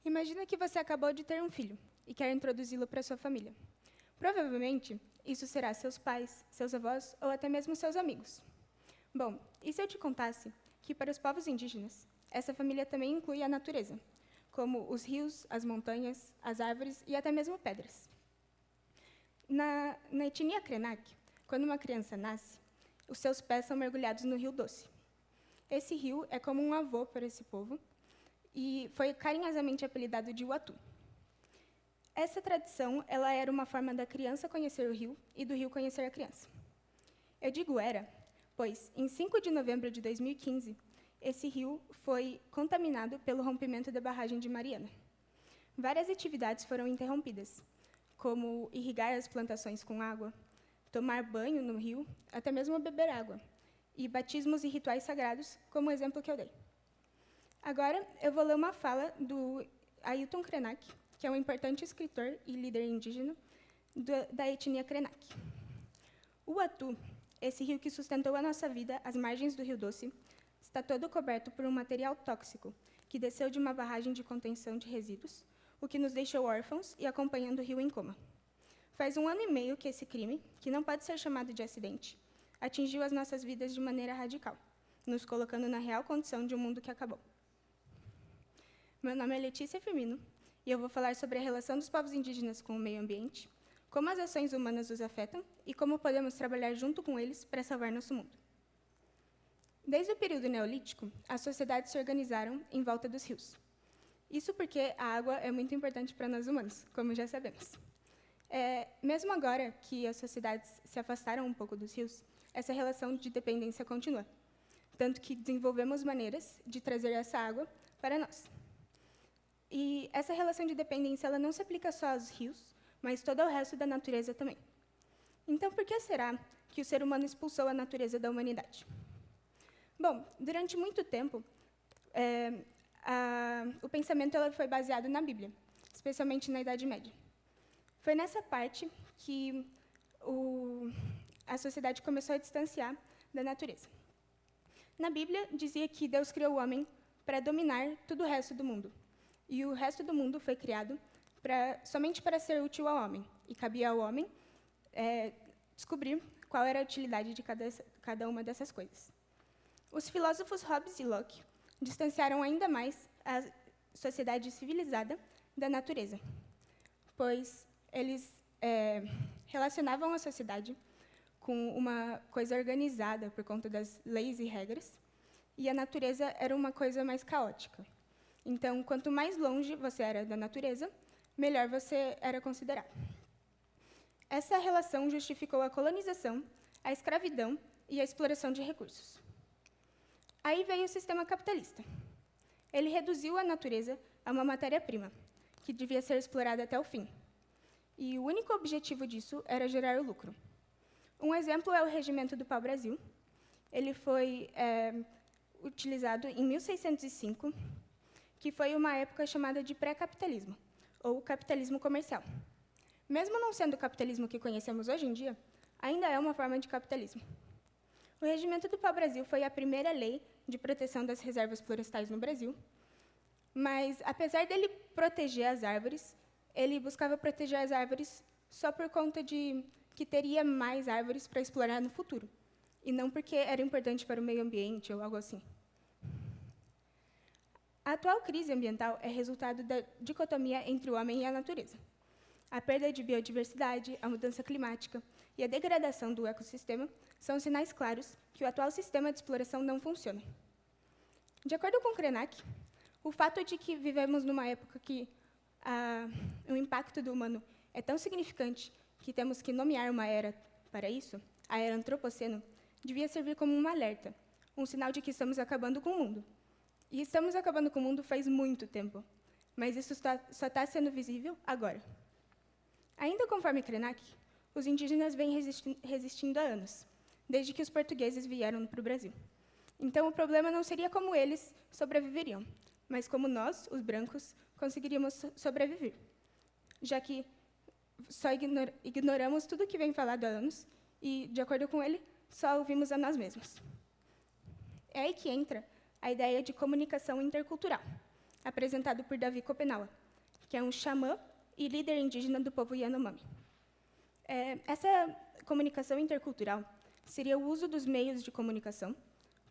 Imagina que você acabou de ter um filho e quer introduzi-lo para sua família. Provavelmente, isso será seus pais, seus avós ou até mesmo seus amigos. Bom, e se eu te contasse que para os povos indígenas, essa família também inclui a natureza, como os rios, as montanhas, as árvores e até mesmo pedras. Na etnia Krenak, quando uma criança nasce, os seus pés são mergulhados no Rio Doce. Esse rio é como um avô para esse povo e foi carinhosamente apelidado de Uatu. Essa tradição, ela era uma forma da criança conhecer o rio e do rio conhecer a criança. Eu digo era, pois, em 5 de novembro de 2015, esse rio foi contaminado pelo rompimento da barragem de Mariana. Várias atividades foram interrompidas, como irrigar as plantações com água, tomar banho no rio, até mesmo beber água, e batismos e rituais sagrados, como o exemplo que eu dei. Agora, eu vou ler uma fala do Ailton Krenak, que é um importante escritor e líder indígena da etnia Krenak. O Uatu, esse rio que sustentou a nossa vida às margens do Rio Doce, está todo coberto por um material tóxico que desceu de uma barragem de contenção de resíduos, o que nos deixou órfãos e acompanhando o rio em coma. Faz 1 ano e meio que esse crime, que não pode ser chamado de acidente, atingiu as nossas vidas de maneira radical, nos colocando na real condição de um mundo que acabou. Meu nome é Letícia Firmino, e eu vou falar sobre a relação dos povos indígenas com o meio ambiente, como as ações humanas os afetam e como podemos trabalhar junto com eles para salvar nosso mundo. Desde o período neolítico, as sociedades se organizaram em volta dos rios. Isso porque a água é muito importante para nós humanos, como já sabemos. Mesmo agora que as sociedades se afastaram um pouco dos rios, essa relação de dependência continua, tanto que desenvolvemos maneiras de trazer essa água para nós. E essa relação de dependência ela não se aplica só aos rios, mas todo o resto da natureza também. Então, por que será que o ser humano expulsou a natureza da humanidade? Bom, durante muito tempo, o pensamento ela foi baseado na Bíblia, especialmente na Idade Média. Foi nessa parte que a sociedade começou a distanciar da natureza. Na Bíblia, dizia que Deus criou o homem para dominar todo o resto do mundo. E o resto do mundo foi criado somente para ser útil ao homem. E cabia ao homem descobrir qual era a utilidade de cada uma dessas coisas. Os filósofos Hobbes e Locke distanciaram ainda mais a sociedade civilizada da natureza, pois eles relacionavam a sociedade com uma coisa organizada por conta das leis e regras, e a natureza era uma coisa mais caótica. Então, quanto mais longe você era da natureza, melhor você era considerado. Essa relação justificou a colonização, a escravidão e a exploração de recursos. Aí veio o sistema capitalista. Ele reduziu a natureza a uma matéria-prima, que devia ser explorada até o fim. E o único objetivo disso era gerar o lucro. Um exemplo é o Regimento do Pau-Brasil. Ele foi utilizado em 1605, que foi uma época chamada de pré-capitalismo, ou capitalismo comercial. Mesmo não sendo o capitalismo que conhecemos hoje em dia, ainda é uma forma de capitalismo. O Regimento do Pau-Brasil foi a primeira lei de proteção das reservas florestais no Brasil, mas, apesar dele proteger as árvores, ele buscava proteger as árvores só por conta de que teria mais árvores para explorar no futuro, e não porque era importante para o meio ambiente ou algo assim. A atual crise ambiental é resultado da dicotomia entre o homem e a natureza. A perda de biodiversidade, a mudança climática e a degradação do ecossistema são sinais claros que o atual sistema de exploração não funciona. De acordo com Krenak, o fato de que vivemos numa época que o impacto do humano é tão significante que temos que nomear uma era para isso, a era antropoceno, devia servir como um alerta, um sinal de que estamos acabando com o mundo. E estamos acabando com o mundo faz muito tempo, mas isso só está sendo visível agora. Ainda conforme Krenak, os indígenas vêm resistindo há anos, desde que os portugueses vieram para o Brasil. Então, o problema não seria como eles sobreviveriam, mas como nós, os brancos, conseguiríamos sobreviver, já que só ignoramos tudo que vem falado há anos e, de acordo com ele, só ouvimos a nós mesmos. É aí que entra a ideia de comunicação intercultural, apresentado por Davi Copenaua, que é um xamã e líder indígena do povo Yanomami. Essa comunicação intercultural seria o uso dos meios de comunicação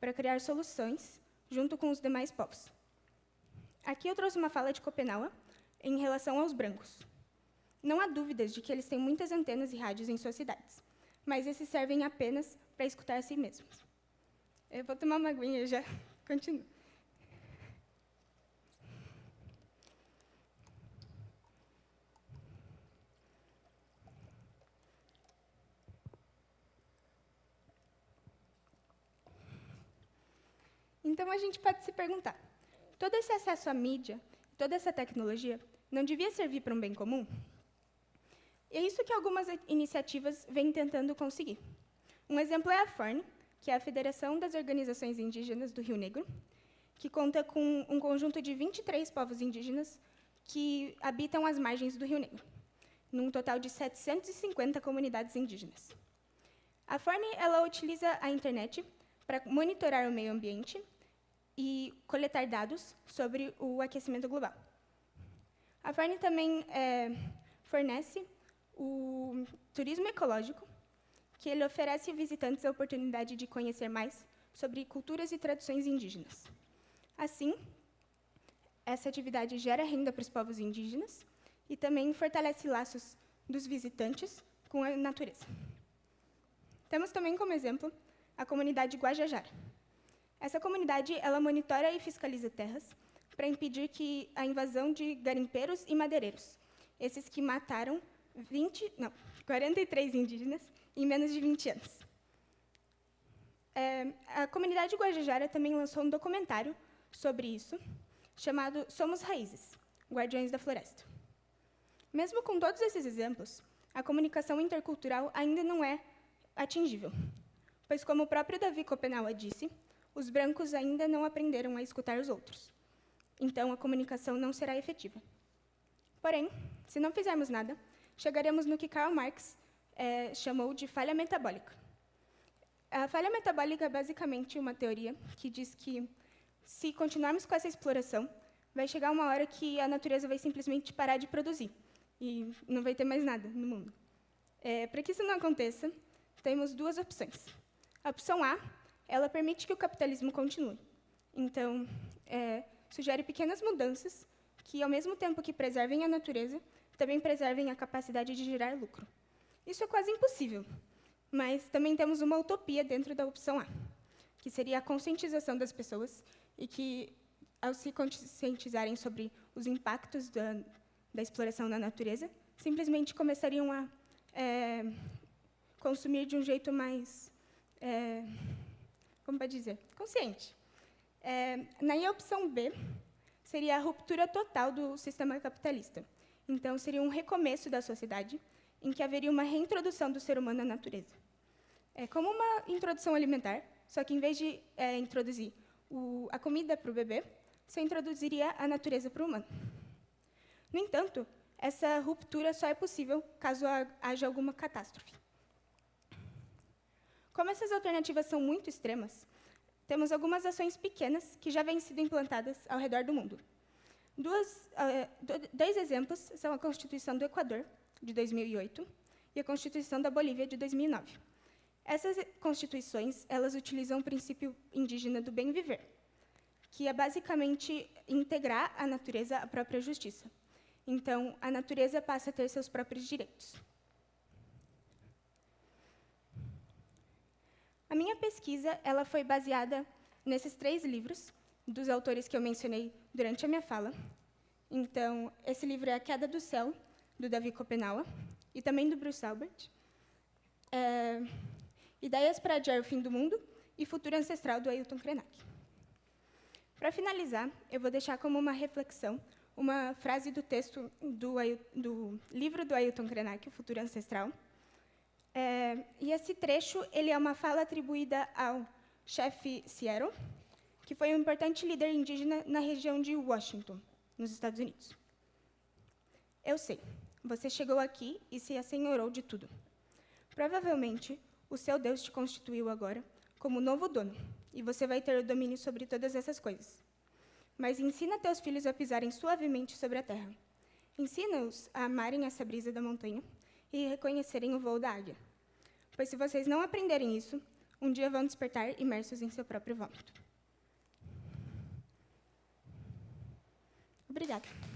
para criar soluções junto com os demais povos. Aqui eu trouxe uma fala de Copenaua em relação aos brancos. Não há dúvidas de que eles têm muitas antenas e rádios em suas cidades, mas esses servem apenas para escutar a si mesmos. Eu vou tomar uma aguinha e já continuo. Então, a gente pode se perguntar, todo esse acesso à mídia, toda essa tecnologia, não devia servir para um bem comum? E é isso que algumas iniciativas vêm tentando conseguir. Um exemplo é a FORN, que é a Federação das Organizações Indígenas do Rio Negro, que conta com um conjunto de 23 povos indígenas que habitam as margens do Rio Negro, num total de 750 comunidades indígenas. A FORN ela utiliza a internet para monitorar o meio ambiente e coletar dados sobre o aquecimento global. A FORN também fornece o turismo ecológico, que ele oferece aos visitantes a oportunidade de conhecer mais sobre culturas e tradições indígenas. Assim, essa atividade gera renda para os povos indígenas e também fortalece laços dos visitantes com a natureza. Temos também como exemplo a comunidade Guajajara. Essa comunidade ela monitora e fiscaliza terras para impedir que a invasão de garimpeiros e madeireiros, esses que mataram 43 indígenas em menos de 20 anos. A comunidade Guajajara também lançou um documentário sobre isso, chamado Somos Raízes, Guardiões da Floresta. Mesmo com todos esses exemplos, a comunicação intercultural ainda não é atingível, pois, como o próprio Davi Copenaua disse, os brancos ainda não aprenderam a escutar os outros. Então, a comunicação não será efetiva. Porém, se não fizermos nada, chegaremos no que Karl Marx chamou de falha metabólica. A falha metabólica é basicamente uma teoria que diz que, se continuarmos com essa exploração, vai chegar uma hora que a natureza vai simplesmente parar de produzir e não vai ter mais nada no mundo. Para que isso não aconteça, temos duas opções. A opção A, ela permite que o capitalismo continue. Então, sugere pequenas mudanças que, ao mesmo tempo que preservem a natureza, também preservem a capacidade de gerar lucro. Isso é quase impossível, mas também temos uma utopia dentro da opção A, que seria a conscientização das pessoas e que, ao se conscientizarem sobre os impactos da exploração da natureza, simplesmente começariam a consumir de um jeito mais, como pode dizer, consciente. Na opção B, seria a ruptura total do sistema capitalista. Então, seria um recomeço da sociedade, em que haveria uma reintrodução do ser humano à natureza. É como uma introdução alimentar, só que, em vez de introduzir a comida para o bebê, você introduziria a natureza para o humano. No entanto, essa ruptura só é possível caso haja alguma catástrofe. Como essas alternativas são muito extremas, temos algumas ações pequenas que já vêm sendo implantadas ao redor do mundo. Dois exemplos são a Constituição do Equador, de 2008, e a Constituição da Bolívia, de 2009. Essas constituições elas utilizam o princípio indígena do bem viver, que é basicamente integrar a natureza à própria justiça. Então, a natureza passa a ter seus próprios direitos. A minha pesquisa ela foi baseada nesses 3 livros, dos autores que eu mencionei durante a minha fala. Então, esse livro é A Queda do Céu, do Davi Copenaua, e também do Bruce Albert. Ideias para Adiar o Fim do Mundo e Futuro Ancestral, do Ailton Krenak. Para finalizar, eu vou deixar como uma reflexão uma frase do texto do livro do Ailton Krenak, O Futuro Ancestral. E esse trecho ele é uma fala atribuída ao chefe Seattle, que foi um importante líder indígena na região de Washington, nos Estados Unidos. Eu sei, você chegou aqui e se assenhorou de tudo. Provavelmente, o seu Deus te constituiu agora como novo dono, e você vai ter o domínio sobre todas essas coisas. mas ensina teus filhos a pisarem suavemente sobre a terra. Ensina-os a amarem essa brisa da montanha e reconhecerem o voo da águia. Pois se vocês não aprenderem isso, um dia vão despertar imersos em seu próprio vômito. Obrigada.